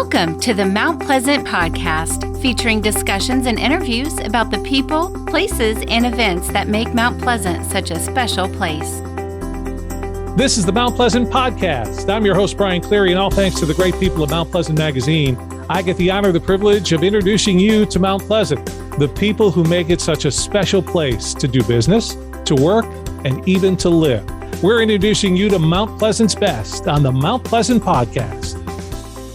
Welcome to the Mount Pleasant Podcast, featuring discussions and interviews about the people, places, and events that make Mount Pleasant such a special place. This is the Mount Pleasant Podcast. I'm your host, Brian Cleary, and all thanks to the great people of Mount Pleasant Magazine, I get the honor, the privilege of introducing you to Mount Pleasant, the people who make it such a special place to do business, to work, and even to live. We're introducing you to Mount Pleasant's best on the Mount Pleasant Podcast.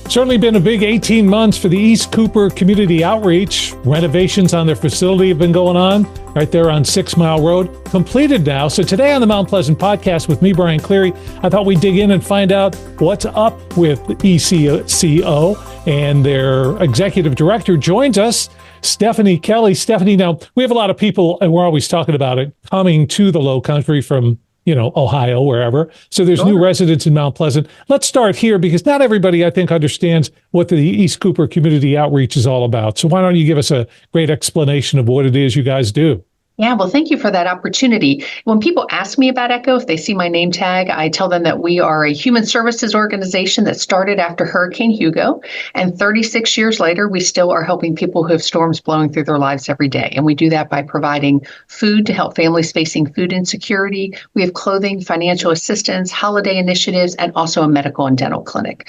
Certainly been a big 18 months for the East Cooper Community Outreach. Renovations on their facility have been going on right there on 6 Mile Road, completed now. So today on the Mount Pleasant Podcast with me, Brian Cleary, I thought we'd dig in and find out what's up with ECCO, and their executive director joins us, Stephanie Kelley. Stephanie, now we have a lot of people, and we're always talking about it, coming to the Low Country from Ohio, wherever. So there's new residents in Mount Pleasant. Let's start here because not everybody, I think, understands what the East Cooper Community Outreach is all about. So why don't you give us a great explanation of what it is you guys do? Yeah, well, thank you for that opportunity. When people ask me about ECCO, if they see my name tag, I tell them that we are a human services organization that started after Hurricane Hugo. And 36 years later, we still are helping people who have storms blowing through their lives every day. And we do that by providing food to help families facing food insecurity. We have clothing, financial assistance, holiday initiatives, and also a medical and dental clinic.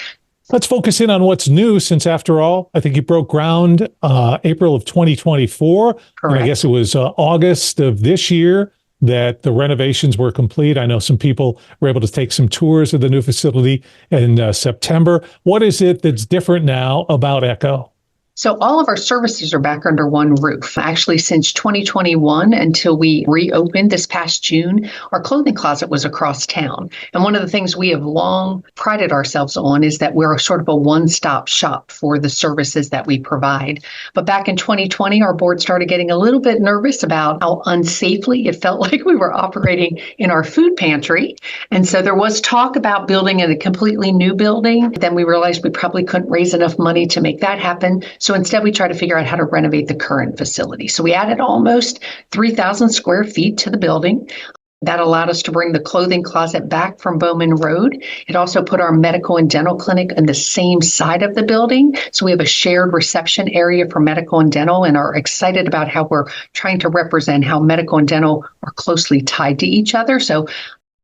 Let's focus in on what's new, since after all, I think you broke ground April of 2024. Correct. And I guess it was August of this year that the renovations were complete. I know some people were able to take some tours of the new facility in September. What is it that's different now about ECCO? So all of our services are back under one roof. Actually, since 2021, until we reopened this past June, our clothing closet was across town. And one of the things we have long prided ourselves on is that we're sort of a one-stop shop for the services that we provide. But back in 2020, our board started getting a little bit nervous about how unsafely it felt like we were operating in our food pantry. And so there was talk about building a completely new building. Then we realized we probably couldn't raise enough money to make that happen. So instead, we tried to figure out how to renovate the current facility. So we added almost 3,000 square feet to the building. That allowed us to bring the clothing closet back from Bowman Road. It also put our medical and dental clinic on the same side of the building. So we have a shared reception area for medical and dental, and are excited about how we're trying to represent how medical and dental are closely tied to each other.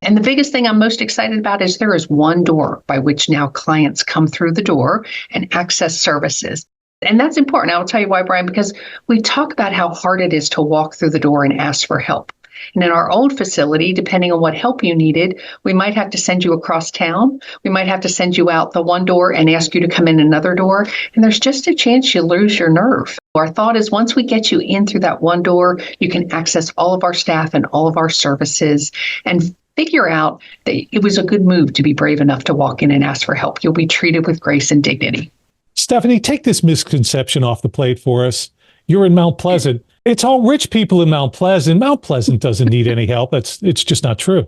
And the biggest thing I'm most excited about is there is one door by which now clients come through the door and access services. And that's important. I'll tell you why, Brian, because we talk about how hard it is to walk through the door and ask for help. And in our old facility, depending on what help you needed, we might have to send you across town. We might have to send you out the one door and ask you to come in another door. And there's just a chance you lose your nerve. Our thought is once we get you in through that one door, you can access all of our staff and all of our services and figure out that it was a good move to be brave enough to walk in and ask for help. You'll be treated with grace and dignity. Stephanie, take this misconception off the plate for us. You're in Mount Pleasant. It's all rich people in Mount Pleasant. Mount Pleasant doesn't need any help. It's just not true.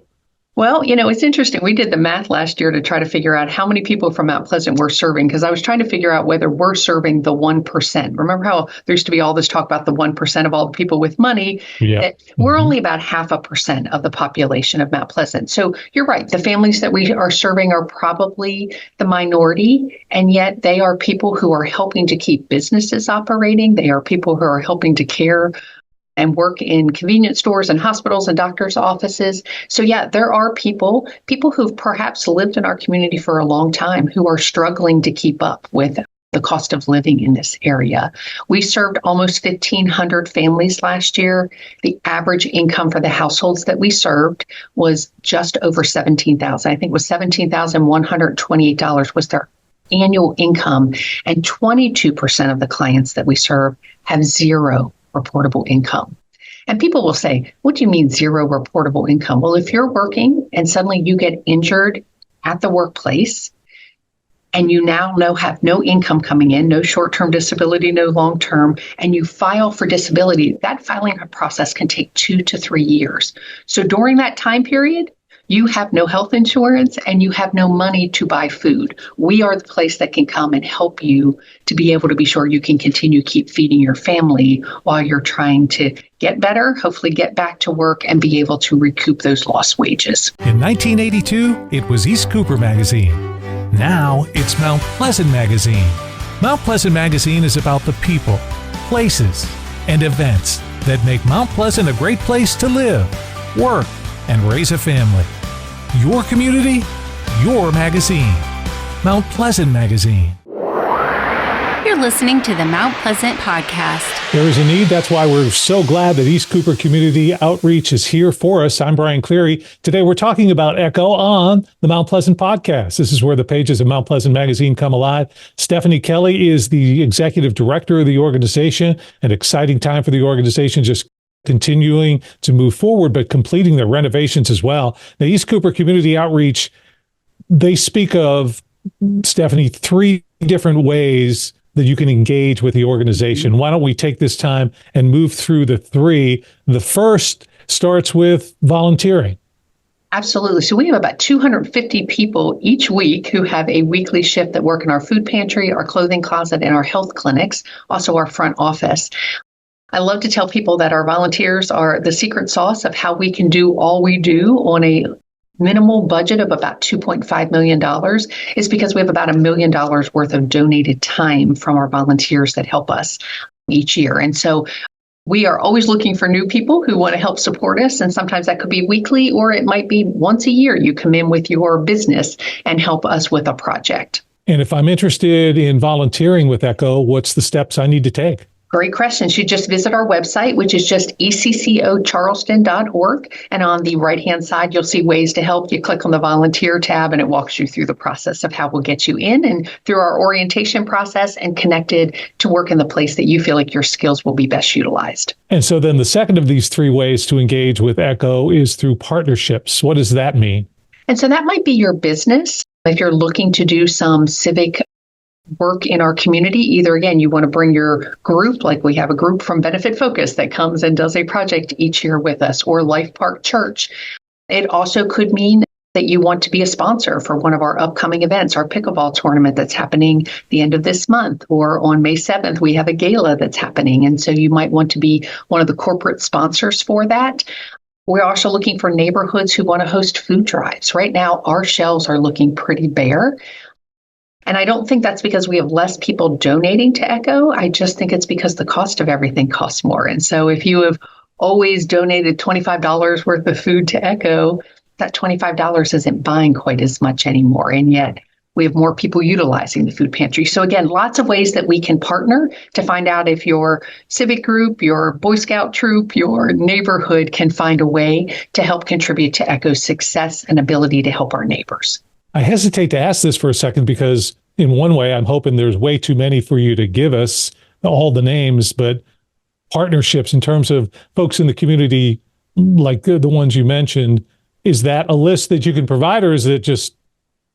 Well, it's interesting. We did the math last year to try to figure out how many people from Mount Pleasant we're serving, because I was trying to figure out whether we're serving the 1%. Remember how there used to be all this talk about the 1% of all the people with money? Yeah. We're only about 0.5% of the population of Mount Pleasant. So you're right. The families that we are serving are probably the minority, and yet they are people who are helping to keep businesses operating. They are people who are helping to care and work in convenience stores and hospitals and doctors' offices. So yeah, there are people who've perhaps lived in our community for a long time who are struggling to keep up with the cost of living in this area. We served almost 1,500 families last year. The average income for the households that we served was just over $17,000. I think it was $17,128 was their annual income. And 22% of the clients that we serve have zero reportable income. And people will say, what do you mean zero reportable income? Well, if you're working and suddenly you get injured at the workplace and you now have no income coming in, no short-term disability, no long-term, and you file for disability, that filing process can take 2 to 3 years. So during that time period, you have no health insurance and you have no money to buy food. We are the place that can come and help you to be able to be sure you can continue keep feeding your family while you're trying to get better, hopefully get back to work and be able to recoup those lost wages. In 1982, it was East Cooper Magazine. Now it's Mount Pleasant Magazine. Mount Pleasant Magazine is about the people, places, and events that make Mount Pleasant a great place to live, work, and raise a family. Your community, your magazine. Mount Pleasant Magazine. You're listening to the Mount Pleasant Podcast. There is a need. That's why we're so glad that East Cooper Community Outreach is here for us. I'm Brian Cleary. Today we're talking about ECCO on the Mount Pleasant Podcast. This is where the pages of Mount Pleasant Magazine come alive. Stephanie Kelley is the executive director of the organization. An exciting time for the organization, just continuing to move forward, but completing the renovations as well. Now, East Cooper Community Outreach, they speak of, Stephanie, 3 different ways that you can engage with the organization. Why don't we take this time and move through the 3? The first starts with volunteering. Absolutely. So we have about 250 people each week who have a weekly shift that work in our food pantry, our clothing closet, and our health clinics, also our front office. I love to tell people that our volunteers are the secret sauce of how we can do all we do on a minimal budget of about $2.5 million is because we have about $1 million worth of donated time from our volunteers that help us each year. And so we are always looking for new people who want to help support us. And sometimes that could be weekly, or it might be once a year. You come in with your business and help us with a project. And if I'm interested in volunteering with ECCO, what's the steps I need to take? Great question. You just visit our website, which is just ECCOCharleston.org. And on the right-hand side, you'll see ways to help. You click on the volunteer tab and it walks you through the process of how we'll get you in and through our orientation process and connected to work in the place that you feel like your skills will be best utilized. And so then the second of these 3 ways to engage with ECCO is through partnerships. What does that mean? And so that might be your business. If you're looking to do some civic work in our community, either again, you want to bring your group, like we have a group from Benefit Focus that comes and does a project each year with us, or Life Park Church. It also could mean that you want to be a sponsor for one of our upcoming events, our pickleball tournament that's happening the end of this month, or on May 7th, we have a gala that's happening. And so you might want to be one of the corporate sponsors for that. We're also looking for neighborhoods who want to host food drives. Right now, our shelves are looking pretty bare. And I don't think that's because we have less people donating to ECCO. I just think it's because the cost of everything costs more. And so if you have always donated $25 worth of food to ECCO, that $25 isn't buying quite as much anymore. And yet we have more people utilizing the food pantry. So again, lots of ways that we can partner to find out if your civic group, your Boy Scout troop, your neighborhood can find a way to help contribute to ECCO's success and ability to help our neighbors. I hesitate to ask this for a second because in one way, I'm hoping there's way too many for you to give us all the names, but partnerships in terms of folks in the community, like the ones you mentioned, is that a list that you can provide, or is it just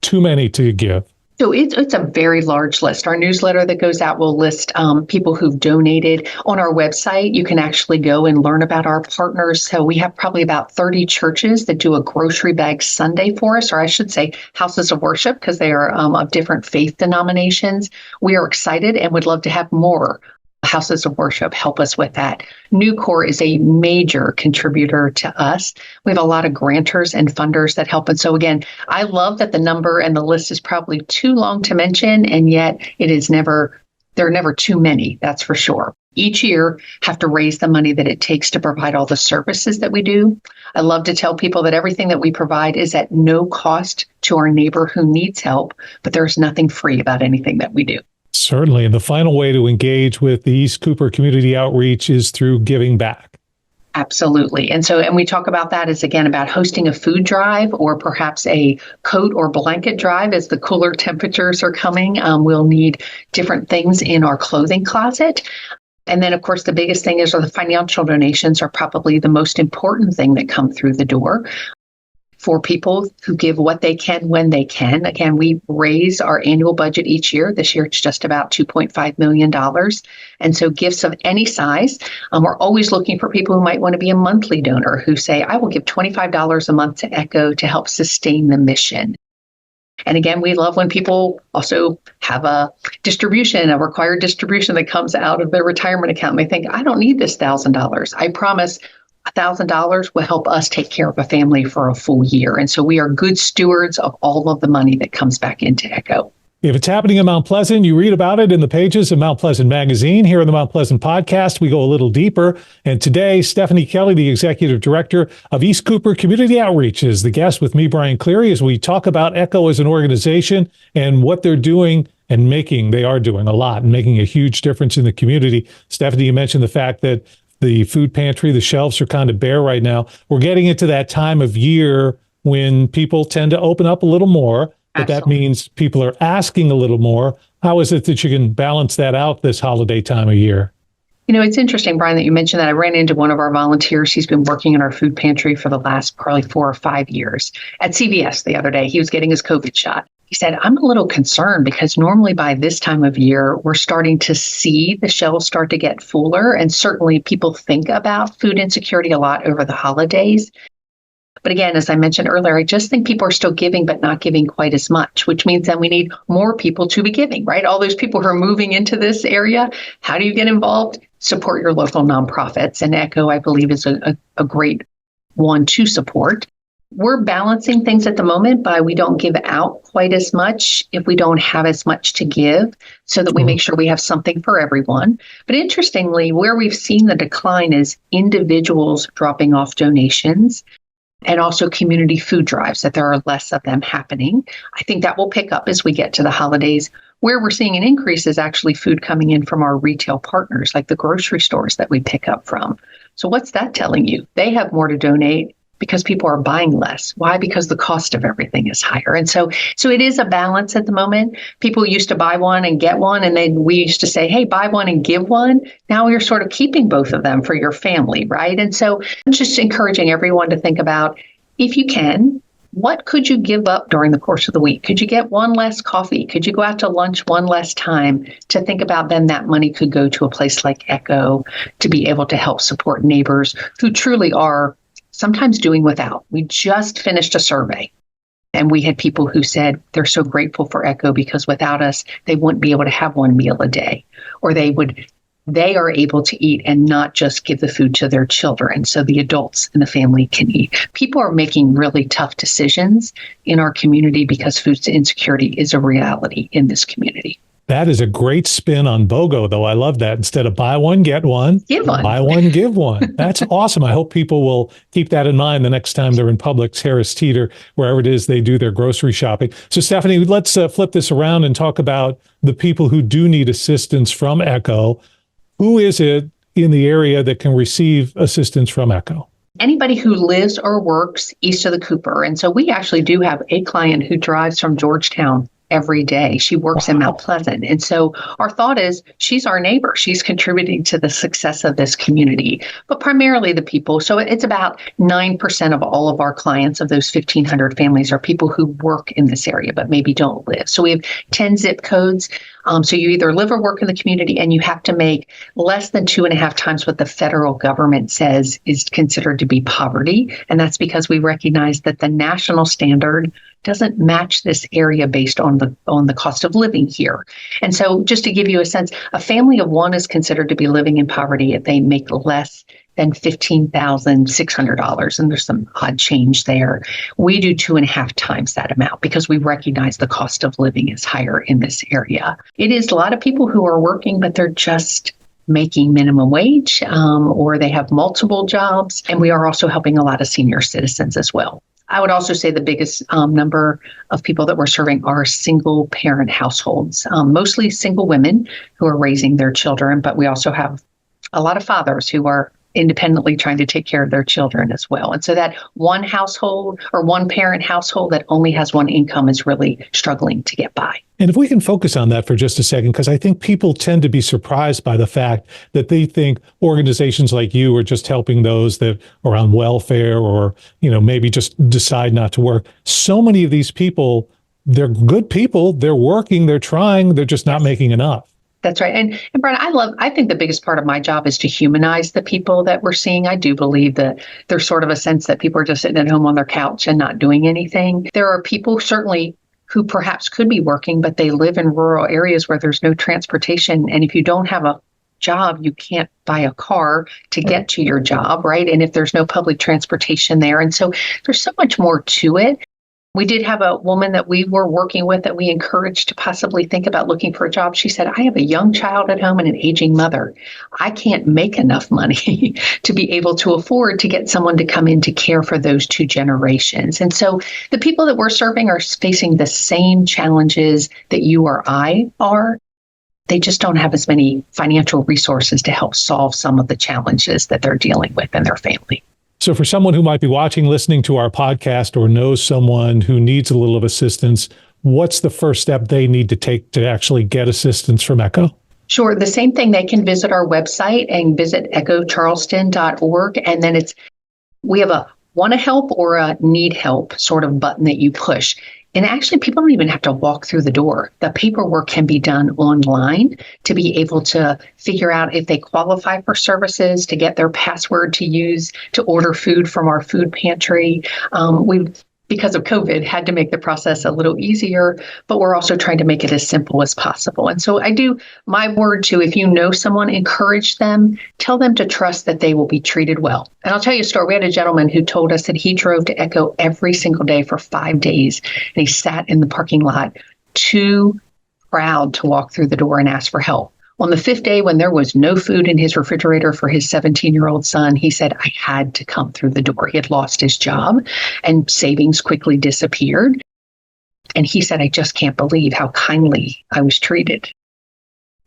too many to give? So it's a very large list. Our newsletter that goes out will list people who've donated. On our website, you can actually go and learn about our partners. So we have probably about 30 churches that do a grocery bag Sunday for us, or I should say houses of worship, because they are of different faith denominations. We are excited and would love to have more houses of worship help us with that. Nucor is a major contributor to us. We have a lot of grantors and funders that help. And so again, I love that the number and the list is probably too long to mention, and yet there are never too many, that's for sure. Each year have to raise the money that it takes to provide all the services that we do. I love to tell people that everything that we provide is at no cost to our neighbor who needs help, but there's nothing free about anything that we do. Certainly. And the final way to engage with the East Cooper Community Outreach is through giving back. Absolutely. And we talk about that as, again, about hosting a food drive or perhaps a coat or blanket drive as the cooler temperatures are coming. We'll need different things in our clothing closet. And then, of course, the biggest thing is the financial donations are probably the most important thing that come through the door. For people who give what they can when they can. Again, we raise our annual budget each year. This year, it's just about $2.5 million. And so gifts of any size. We're always looking for people who might want to be a monthly donor who say, I will give $25 a month to ECCO to help sustain the mission. And again, we love when people also have a required distribution that comes out of their retirement account. And they think, I don't need this $1,000. I promise $1,000 will help us take care of a family for a full year. And so we are good stewards of all of the money that comes back into ECCO. If it's happening in Mount Pleasant, you read about it in the pages of Mount Pleasant Magazine. Here on the Mount Pleasant Podcast, we go a little deeper. And today, Stephanie Kelley, the Executive Director of East Cooper Community Outreach, is the guest with me, Brian Cleary, as we talk about ECCO as an organization and what they're doing and they are doing a lot and making a huge difference in the community. Stephanie, you mentioned the fact that the food pantry, the shelves are kind of bare right now. We're getting into that time of year when people tend to open up a little more. But that means people are asking a little more. How is it that you can balance that out this holiday time of year? You know, it's interesting, Brian, that you mentioned that. I ran into one of our volunteers. He's been working in our food pantry for the last probably 4 or 5 years at CVS the other day. He was getting his COVID shot. He said, I'm a little concerned because normally by this time of year, we're starting to see the shelves start to get fuller. And certainly people think about food insecurity a lot over the holidays. But again, as I mentioned earlier, I just think people are still giving, but not giving quite as much, which means that we need more people to be giving, right? All those people who are moving into this area, how do you get involved? Support your local nonprofits. And ECCO, I believe, is a great one to support. We're balancing things at the moment by we don't give out quite as much if we don't have as much to give, so that we make sure we have something for everyone. But interestingly, where we've seen the decline is individuals dropping off donations, and also community food drives, that there are less of them happening. I think that will pick up as we get to the holidays. Where we're seeing an increase is actually food coming in from our retail partners, like the grocery stores that we pick up from. So what's that telling you? They have more to donate because people are buying less. Why? Because the cost of everything is higher. And so it is a balance at the moment. People used to buy one and get one, and then we used to say, hey, buy one and give one. Now you're sort of keeping both of them for your family, right? And so I'm just encouraging everyone to think about, if you can, what could you give up during the course of the week? Could you get one less coffee? Could you go out to lunch one less time? To think about then that money could go to a place like ECCO to be able to help support neighbors who truly are sometimes doing without. We just finished a survey, and we had people who said they're so grateful for ECCO because without us, they wouldn't be able to have one meal a day, or they are able to eat and not just give the food to their children, so the adults in the family can eat. People are making really tough decisions in our community because food insecurity is a reality in this community. That is a great spin on BOGO, though. I love that. Instead of buy one, get one, give one. Buy one, give one. That's awesome. I hope people will keep that in mind the next time they're in Publix, Harris Teeter, wherever it is they do their grocery shopping. So, Stephanie, let's flip this around and talk about the people who do need assistance from ECCO. Who is it in the area that can receive assistance from ECCO? Anybody who lives or works east of the Cooper. And so we actually do have a client who drives from Georgetown every day. She works in Mount Pleasant. And so our thought is she's our neighbor. She's contributing to the success of this community, but primarily the people. So it's about 9% of all of our clients, of those 1,500 families, are people who work in this area, but maybe don't live. So we have 10 zip codes. So you either live or work in the community, and you have to make less than 2.5 times what the federal government says is considered to be poverty. And that's because we recognize that the national standard doesn't match this area based on the cost of living here. And so just to give you a sense, a family of one is considered to be living in poverty if they make less than $15,600. And there's some odd change there. We do 2.5 times that amount because we recognize the cost of living is higher in this area. It is a lot of people who are working, but they're just making minimum wage, or they have multiple jobs. And we are also helping a lot of senior citizens as well. I would also say the biggest number of people that we're serving are single parent households, mostly single women who are raising their children, but we also have a lot of fathers who are independently trying to take care of their children as well. And so that one household or one parent household that only has one income is really struggling to get by. And if we can focus on that for just a second, because I think people tend to be surprised by the fact that they think organizations like you are just helping those that are on welfare or, maybe just decide not to work. So many of these people, they're good people, they're working, they're trying, they're just not making enough. That's right. And Brian, I think the biggest part of my job is to humanize the people that we're seeing. I do believe that there's sort of a sense that people are just sitting at home on their couch and not doing anything. There are people certainly who perhaps could be working, but they live in rural areas where there's no transportation. And if you don't have a job, you can't buy a car to get to your job, right? And if there's no public transportation there. And so there's so much more to it. We did have a woman that we were working with that we encouraged to possibly think about looking for a job. She said, I have a young child at home and an aging mother. I can't make enough money to be able to afford to get someone to come in to care for those two generations. And so the people that we're serving are facing the same challenges that you or I are. They just don't have as many financial resources to help solve some of the challenges that they're dealing with in their family. So for someone who might be watching, listening to our podcast, or knows someone who needs a little of assistance, what's the first step they need to take to actually get assistance from ECCO? Sure. The same thing, they can visit our website and visit eccocharleston.org. And then we have a want to help or a need help sort of button that you push. And actually, people don't even have to walk through the door. The paperwork can be done online to be able to figure out if they qualify for services, to get their password to use, to order food from our food pantry. We've, because of COVID, had to make the process a little easier, but we're also trying to make it as simple as possible. And so I do my word to, if you know someone, encourage them, tell them to trust that they will be treated well. And I'll tell you a story. We had a gentleman who told us that he drove to ECCO every single day for 5 days, and he sat in the parking lot too proud to walk through the door and ask for help. On the 5th day, when there was no food in his refrigerator for his 17-year-old son, he said, I had to come through the door. He had lost his job and savings quickly disappeared. And he said, I just can't believe how kindly I was treated.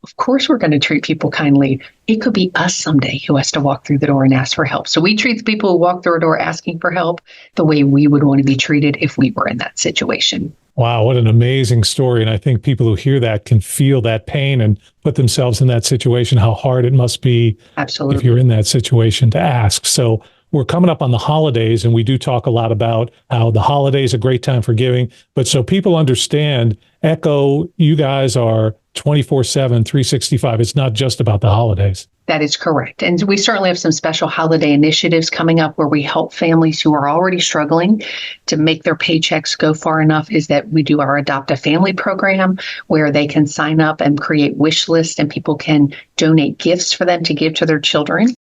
Of course, we're going to treat people kindly. It could be us someday who has to walk through the door and ask for help. So we treat the people who walk through a door asking for help the way we would want to be treated if we were in that situation. Wow, what an amazing story. And I think people who hear that can feel that pain and put themselves in that situation, how hard it must be. Absolutely. If you're in that situation to ask. So we're coming up on the holidays, and we do talk a lot about how the holidays are a great time for giving. But so people understand, ECCO, you guys are 24/7, 365. It's not just about the holidays. That is correct. And we certainly have some special holiday initiatives coming up where we help families who are already struggling to make their paychecks go far enough. Is that we do our Adopt a Family program where they can sign up and create wish lists, and people can donate gifts for them to give to their children.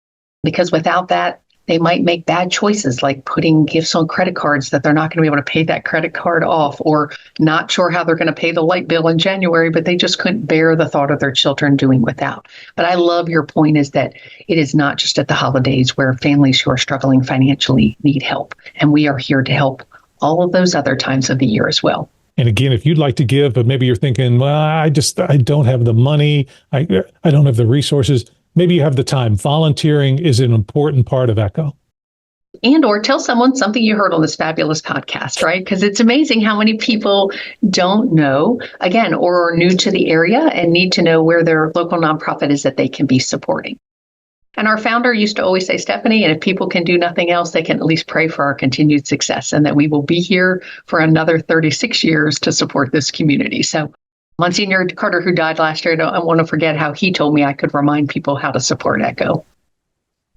Because without that, they might make bad choices like putting gifts on credit cards that they're not going to be able to pay that credit card off, or not sure how they're going to pay the light bill in January, but they just couldn't bear the thought of their children doing without. But I love your point is that it is not just at the holidays where families who are struggling financially need help. And we are here to help all of those other times of the year as well. And again, if you'd like to give, but maybe you're thinking, well, I don't have the money. I don't have the resources. Maybe you have the time. Volunteering is an important part of ECCO. And or tell someone something you heard on this fabulous podcast, right? Because it's amazing how many people don't know, again, or are new to the area and need to know where their local nonprofit is that they can be supporting. And our founder used to always say, Stephanie, and if people can do nothing else, they can at least pray for our continued success and that we will be here for another 36 years to support this community. So Monsignor Carter, who died last year, I don't want to forget how he told me I could remind people how to support ECCO.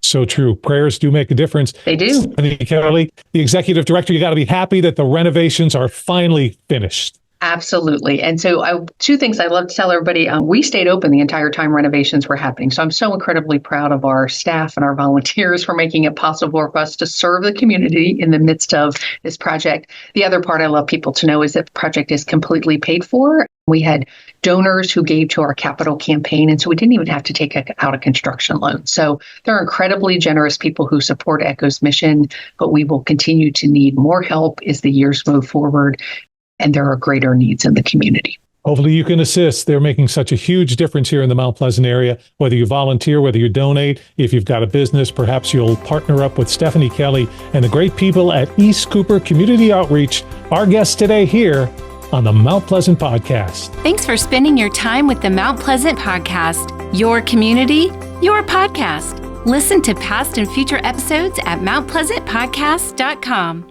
So true. Prayers do make a difference. They do. Stephanie Kelley, the executive director, you got to be happy that the renovations are finally finished. Absolutely. And so 2 things I love to tell everybody. We stayed open the entire time renovations were happening. So I'm so incredibly proud of our staff and our volunteers for making it possible for us to serve the community in the midst of this project. The other part I love people to know is that the project is completely paid for. We had donors who gave to our capital campaign, and so we didn't even have to take out a construction loan. So there are incredibly generous people who support ECCO's mission, but we will continue to need more help as the years move forward, and there are greater needs in the community. Hopefully you can assist. They're making such a huge difference here in the Mount Pleasant area. Whether you volunteer, whether you donate, if you've got a business, perhaps you'll partner up with Stephanie Kelley and the great people at East Cooper Community Outreach, our guest today here on the Mount Pleasant Podcast. Thanks for spending your time with the Mount Pleasant Podcast. Your community, your podcast. Listen to past and future episodes at mountpleasantpodcast.com.